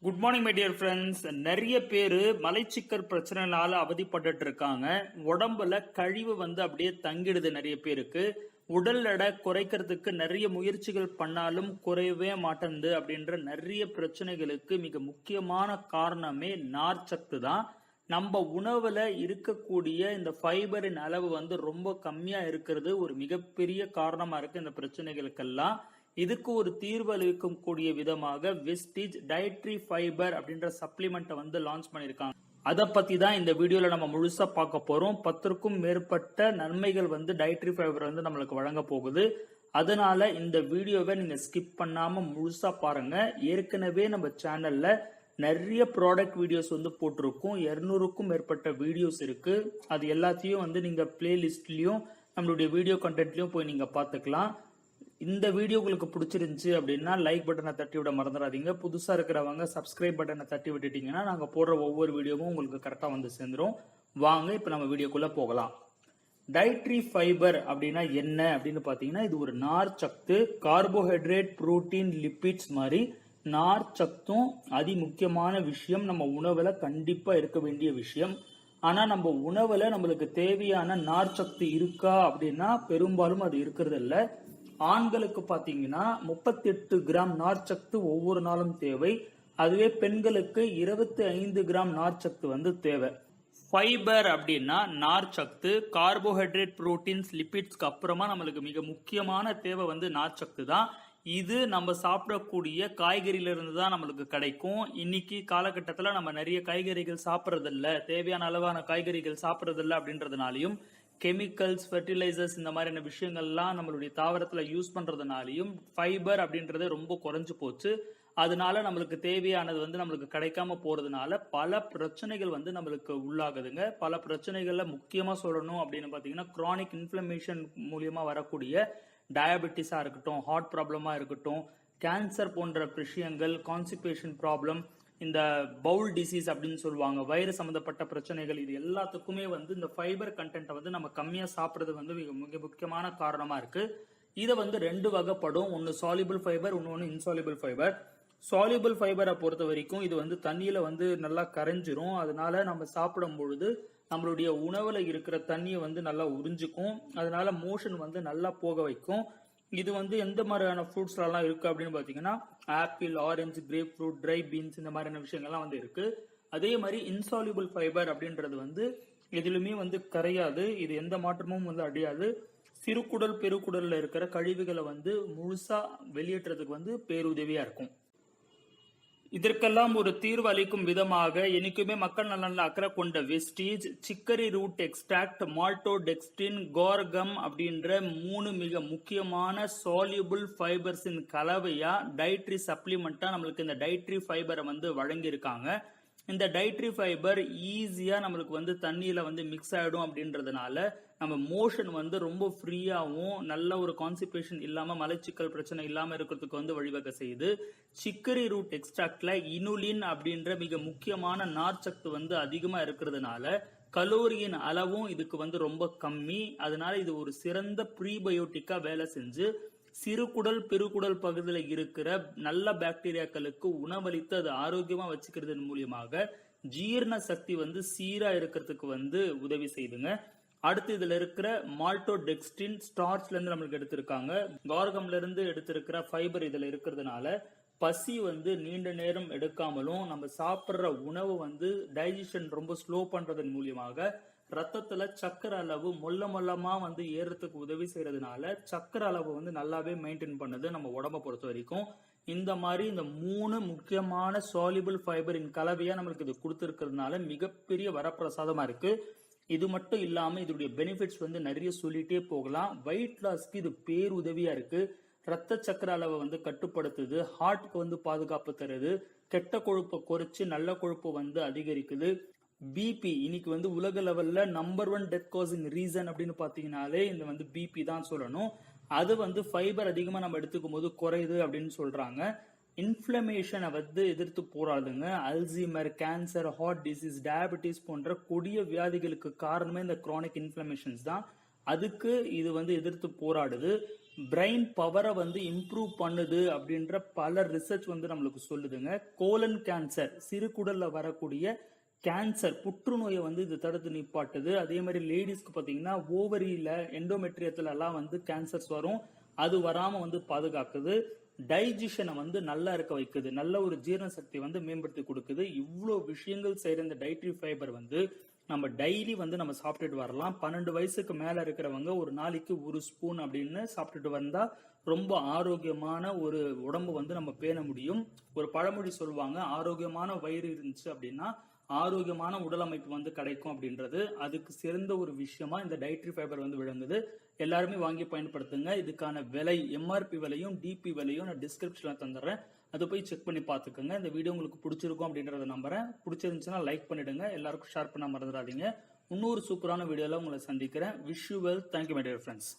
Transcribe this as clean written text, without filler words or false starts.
Good morning my dear friends. நிறைய பேர் மலைச்சிக்கல் பிரச்சனைனால அவதிப்பட்டு இருக்காங்க. உடம்புல கழிவு அப்படியே தங்கிடுது. நிறைய பேருக்கு உடல் எடை குறைக்கிறதுக்கு நிறைய முயற்சிகள் பண்ணாலும் குறையவே மாட்டேங்குது. அப்படின்ற நிறைய பிரச்சனைகளுக்கு மிக முக்கியமான காரணமே நார்ச்சத்து தான். நம்ம உணவுல இருக்கக்கூடிய இந்த ஃபைபரின் அளவு ரொம்ப கம்மியா இருக்கிறது ஒரு மிகப்பெரிய காரணமா இருக்கு இந்த பிரச்சனைகளுக்கெல்லாம். இதுக்கு ஒரு தீர்வு அளிக்கும் கூடிய விதமாக வெஸ்டிஜ் டயட்ரி ஃபைபர் அப்படின்ற சப்ளிமெண்ட் லான்ச் பண்ணிருக்காங்க. அதை பத்தி தான் இந்த வீடியோல நம்ம முழுசா பார்க்க போறோம். 10க்கும் மேற்பட்ட நன்மைகள் டயட்ரி ஃபைபர் நம்மளுக்கு வழங்க போகுது. அதனால இந்த வீடியோவை நீங்க ஸ்கிப் பண்ணாம முழுசா பாருங்க. ஏற்கனவே நம்ம சேனல்ல நிறைய ப்ராடக்ட் வீடியோஸ் போட்டிருக்கோம். 200க்கும் மேற்பட்ட வீடியோஸ் இருக்கு. அது எல்லாத்தையும் நீங்க பிளேலிஸ்ட்லயும் நம்மளுடைய வீடியோ கண்டென்ட்லயும் போய் நீங்க பாத்துக்கலாம். இந்த வீடியோ உங்களுக்கு பிடிச்சிருந்துச்சு அப்படின்னா லைக் பட்டனை தட்டி விட மறந்துடாதீங்க. புதுசா இருக்கிறவங்க சப்ஸ்கிரைப் பட்டனை தட்டி விட்டுட்டீங்கன்னா நாங்க போடுற ஒவ்வொரு வீடியோவும் உங்களுக்கு கரெக்டா சேர்ந்துரும். வாங்க இப்ப நம்ம வீடியோக்குள்ள போகலாம். டயட்ரி ஃபைபர் அப்படின்னா என்ன அப்படின்னு பாத்தீங்கன்னா, இது ஒரு நார் சத்து, கார்போஹைட்ரேட், புரோட்டீன், லிபிட்ஸ் மாதிரி நார் சத்தும் அதி முக்கியமான விஷயம். நம்ம உணவுல கண்டிப்பா இருக்க வேண்டிய விஷயம். ஆனா நம்ம உணவுல நம்மளுக்கு தேவையான நார் சத்து இருக்கா அப்படின்னா பெரும்பாலும் அது இருக்கிறது இல்ல. ஆண்களுக்கு பாத்தீங்கன்னா 38 கிராம் நார்ச்சத்து ஒவ்வொரு நாளும் தேவை. அதுவே பெண்களுக்கு 25 கிராம் நார்ச்சத்து தேவை. ஃபைபர் அப்படின்னா நார்ச்சத்து, கார்போஹைட்ரேட், புரோட்டீன்ஸ், லிபிட்ஸ்க்கு அப்புறமா நம்மளுக்கு மிக முக்கியமான தேவை நார்ச்சத்து தான். இது நம்ம சாப்பிடக்கூடிய காய்கறியில இருந்து தான் நம்மளுக்கு கிடைக்கும். இன்னைக்கு காலகட்டத்துல நம்ம நிறைய காய்கறிகள் சாப்பிட்றதில்ல, தேவையான அளவான காய்கறிகள் சாப்பிட்றதில்ல அப்படின்றதுனாலையும் கெமிக்கல்ஸ், ஃபெர்டிலைசர்ஸ் இந்த மாதிரியான விஷயங்கள்லாம் நம்மளுடைய தாவரத்துல யூஸ் பண்றதுனாலையும் ஃபைபர் அப்படின்றது ரொம்ப குறைஞ்சு போச்சு. அதனால நம்மளுக்கு தேவையானது நம்மளுக்கு கிடைக்காம போறதுனால பல பிரச்சனைகள் நம்மளுக்கு உள்ளாகுதுங்க. பல பிரச்சனைகள்ல முக்கியமா சொல்லணும் அப்படின்னு பாத்தீங்கன்னா, கிரானிக் இன்ஃபிளமேஷன் மூலியமா வரக்கூடிய டயபெட்டிஸா இருக்கட்டும், ஹார்ட் ப்ராப்ளமா இருக்கட்டும், கேன்சர் போன்ற விஷயங்கள், கான்ஸ்டிபேஷன் ப்ராப்ளம், இந்த பவுல் டிசீஸ் அப்படின்னு சொல்லுவாங்க, வயிறு சம்பந்தப்பட்ட பிரச்சனைகள், இது எல்லாத்துக்குமே இந்த ஃபைபர் கண்டென்ட்டை நம்ம கம்மியா சாப்பிடுறது மிக முக்கியமான காரணமா இருக்கு. இதை ரெண்டு வகைப்படும். ஒன்னு சாலிபிள் ஃபைபர், இன்னொன்னு இன்சாலிபிள் ஃபைபர். சாலிபிள் ஃபைபரை பொறுத்த வரைக்கும் இது தண்ணியில நல்லா கரைஞ்சிரும். அதனால நம்ம சாப்பிடும் பொழுது நம்மளுடைய உணவுல இருக்கிற தண்ணியை நல்லா உறிஞ்சிக்கும். அதனால மோஷன் நல்லா போக வைக்கும். இது எந்த மாதிரியான ஃப்ரூட்ஸ்ல எல்லாம் இருக்கு அப்படின்னு பாத்தீங்கன்னா, apple, orange, grapefruit, dry beans இந்த மாதிரியான விஷயங்கள்லாம் இருக்கு. அதே மாதிரி இன்சாலிபிள் ஃபைபர் அப்படின்றது எதிலுமே கரையாது. இது எந்த மாற்றமும் அடையாது. சிறுகுடல், பெருக்குடல்ல இருக்கிற கழிவுகளை முழுசா வெளியேற்றதுக்கு பேருதவியா இருக்கும். இதற்கெல்லாம் ஒரு தீர்வு அளிக்கும் விதமாக என்னைக்குமே மக்கள் நலன்ல அக்கறை கொண்ட Vestige chicory root extract, maltodextrin, கோர்கம் அப்படின்ற 3 மிக முக்கியமான சால்யூபிள் ஃபைபர்ஸின் கலவையா டயட்ரி சப்ளிமெண்டா நம்மளுக்கு இந்த டயட்ரி ஃபைபரை வழங்கியிருக்காங்க. இந்த டயட்ரி ஃபைபர் ஈஸியா நம்மளுக்கு தண்ணியில மிக்ஸ் ஆயிடும் அப்படின்றதுனால நம்ம மோஷன் ரொம்ப ஃப்ரீயாவும் நல்ல ஒரு கான்ஸ்டிபேஷன் இல்லாம மலச்சிக்கல் பிரச்சனை இல்லாம இருக்கிறதுக்கு வழிவகை செய்யுது. சிக்கரி ரூட் எக்ஸ்ட்ராக்ட்ல இனுலின் அப்படின்ற மிக முக்கியமான நார்ச்சத்து அதிகமா இருக்கிறதுனால கலோரியின் அளவும் இதுக்கு ரொம்ப கம்மி. அதனால இது ஒரு சிறந்த ப்ரீபயோட்டிக்கா வேலை செஞ்சு சிறுகுடல், பெருகுடல் பகுதியில் இருக்கிற நல்ல பாக்டீரியாக்களுக்கு உணவளித்து அது ஆரோக்கியமா வச்சுக்கிறது மூலியமாக ஜீரண சக்தி சீரா இருக்கிறதுக்கு உதவி செய்துங்க. அடுத்து இதுல இருக்கிற மால்டோடெக்ஸ்டின் ஸ்டார்ச்ல இருந்து நம்மளுக்கு எடுத்திருக்காங்க. கார்கம்ல இருந்து எடுத்திருக்கிற ஃபைபர் இதுல இருக்கிறதுனால பசி நீண்ட நேரம் எடுக்காமலும் நம்ம சாப்பிடுற உணவு டைஜஷன் ரொம்ப ஸ்லோ பண்றதன் மூலியமாக ரத்தத்துல சக்கரை அளவு மொல்லமா ஏறதுக்கு உதவி செய்யறதுனால சக்கரை அளவு நல்லாவே மெயின்டைன் பண்ணுது நம்ம உடம்ப பொறுத்த வரைக்கும். இந்த மாதிரி இந்த 3 முக்கியமான சால்யூபிள் ஃபைபரின் கலவையா நம்மளுக்கு இது கொடுத்திருக்கிறதுனால மிகப்பெரிய வரப்பிரசாதமா இருக்கு. இது மட்டும் இல்லாம இதோடைய பெனிஃபிட்ஸ் நிறைய சொல்லிட்டே போகலாம். வெயிட் லாஸ்க்கு இது பேருதவியா இருக்கு. ரத்த சக்கர அளவை கட்டுப்படுத்துது, ஹார்ட்க்கு பாதுகாப்பு தருது, கெட்ட கொழுப்பை குறைச்சு நல்ல கொழுப்பு அதிகரிக்குது. பிபி இன்னைக்கு உலக லெவல்ல நம்பர் 1 டெத் காசிங் ரீசன் அப்படின்னு பாத்தீங்கன்னாலே இந்த பிபி தான் சொல்லணும். அது ஃபைபர் அதிகமா நம்ம எடுத்துக்கும் போது குறையுது அப்படின்னு சொல்றாங்க. இன்ஃபிளமேஷனை எதிர்த்து போராடுங்க. Alzheimer, cancer, heart disease, diabetes போன்ற கொடிய வியாதிகளுக்கு காரணமே இந்த கிரானிக் இன்ஃபிளமேஷன்ஸ் தான். அதுக்கு இது எதிர்த்து போராடுது. பிரெயின் பவரை வந்து இம்ப்ரூவ் பண்ணுது அப்படின்ற பல ரிசர்ச் வந்து நம்மளுக்கு சொல்லுதுங்க. கோலன் கேன்சர், சிறுகுடல்ல வரக்கூடிய கேன்சர், புற்றுநோயை வந்து இது தடுத்து நிப்பாட்டுது. அதே மாதிரி லேடிஸ்க்கு பாத்தீங்கன்னா ஓவரியில எண்டோமெட்ரியத்துல எல்லாம் வந்து கேன்சர்ஸ் வரும், அது வராம வந்து பாதுகாக்குது. டைஜஷனை வந்து நல்லா இருக்க வைக்குது, நல்ல ஒரு ஜீரண சக்தி வந்து மேம்படுத்தி கொடுக்குது. இவ்வளோ விஷயங்கள் செய்யற இந்த டைட்ரி ஃபைபர் வந்து நம்ம டெய்லி வந்து நம்ம சாப்பிட்டுட்டு வரலாம். 12 வயசுக்கு மேல இருக்கிறவங்க ஒரு நாளைக்கு 1 ஸ்பூன் அப்படின்னு சாப்பிட்டுட்டு வந்தா ரொம்ப ஆரோக்கியமான ஒரு உடம்பு வந்து நம்ம பேண முடியும். ஒரு பழமொழி சொல்லுவாங்க, ஆரோக்கியமான வயிறு இருந்துச்சு அப்படின்னா ஆரோக்கியமான உடல் அமைப்பு வந்து கிடைக்கும் அப்படின்றது. அதுக்கு சிறந்த ஒரு விஷயமா இந்த டைட்ரி ஃபைபர் வந்து விளங்குது. எல்லாருமே வாங்கி பயன்படுத்துங்க. இதுக்கான விலை, எம்ஆர்பி விலையும் டிபி விலையும் நான் டிஸ்கிரிப்ஷன்ல தந்துடுறேன், அதை போய் செக் பண்ணி பார்த்துக்கோங்க. இந்த வீடியோ உங்களுக்கு பிடிச்சிருக்கும் அப்படின்றத நம்புறேன். பிடிச்சிருந்துச்சுன்னா லைக் பண்ணிடுங்க, எல்லாருக்கும் ஷேர் பண்ண மறந்துடாதீங்க. இன்னொரு சூப்பரான வீடியோல உங்களை சந்திக்கிறேன். Wish you well. Thank you my dear friends.